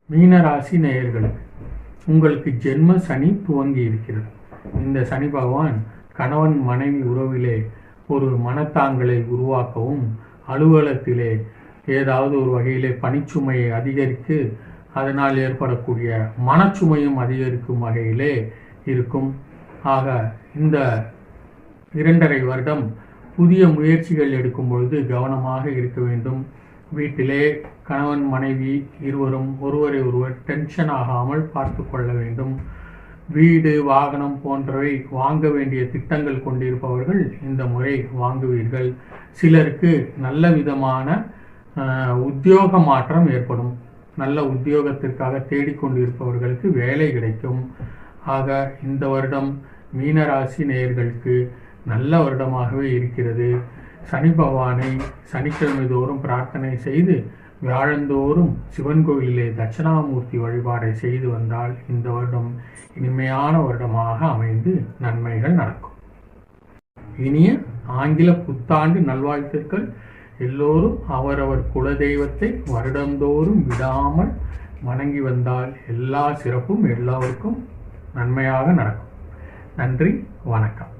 மீனராசி நேயர்களுக்கு உங்களுக்கு ஜென்ம சனி துவங்கி இருக்கிறது. இந்த சனி பகவான் கணவன் மனைவி உறவிலே ஒரு மனத்தாங்கலை உருவாக்கவும், அலுவலகத்திலே ஏதாவது ஒரு வகையிலே பணிச்சுமையை அதிகரித்து அதனால் ஏற்படக்கூடிய மனச்சுமையும் அதிகரிக்கும் வகையிலே இருக்கும். ஆக இந்த 2.5 வருடம் புதிய முயற்சிகள் எடுக்கும் பொழுது கவனமாக இருக்க வேண்டும். வீட்டிலே கணவன் மனைவி இருவரும் ஒருவரை ஒருவர் டென்ஷன் ஆகாமல் பார்த்து கொள்ள வேண்டும். வீடு வாகனம் போன்றவை வாங்க வேண்டிய திட்டங்கள் கொண்டிருப்பவர்கள் இந்த முறை வாங்குவீர்கள். சிலருக்கு நல்ல விதமான உத்தியோக மாற்றம் ஏற்படும். நல்ல உத்தியோகத்திற்காக தேடிக்கொண்டிருப்பவர்களுக்கு வேலை கிடைக்கும். ஆக இந்த வருடம் மீனராசி நேயர்களுக்கு நல்ல வருடமாகவே இருக்கிறது. சனி பகவானை சனிக்கிழமை தோறும் பிரார்த்தனை செய்து வியாழந்தோறும் சிவன் கோயிலிலே தட்சிணாமூர்த்தி வழிபாடை செய்து வந்தால் இந்த வருடம் இனிமையான வருடமாக அமைந்து நன்மைகள் நடக்கும். இனிய ஆங்கில புத்தாண்டு நல்வாழ்த்துக்கள். எல்லோரும் அவரவர் குலதெய்வத்தை வருடந்தோறும் விடாமல் வணங்கி வந்தால் எல்லா சிறப்பும் எல்லோருக்கும் நன்மையாக நடக்கும். நன்றி, வணக்கம்.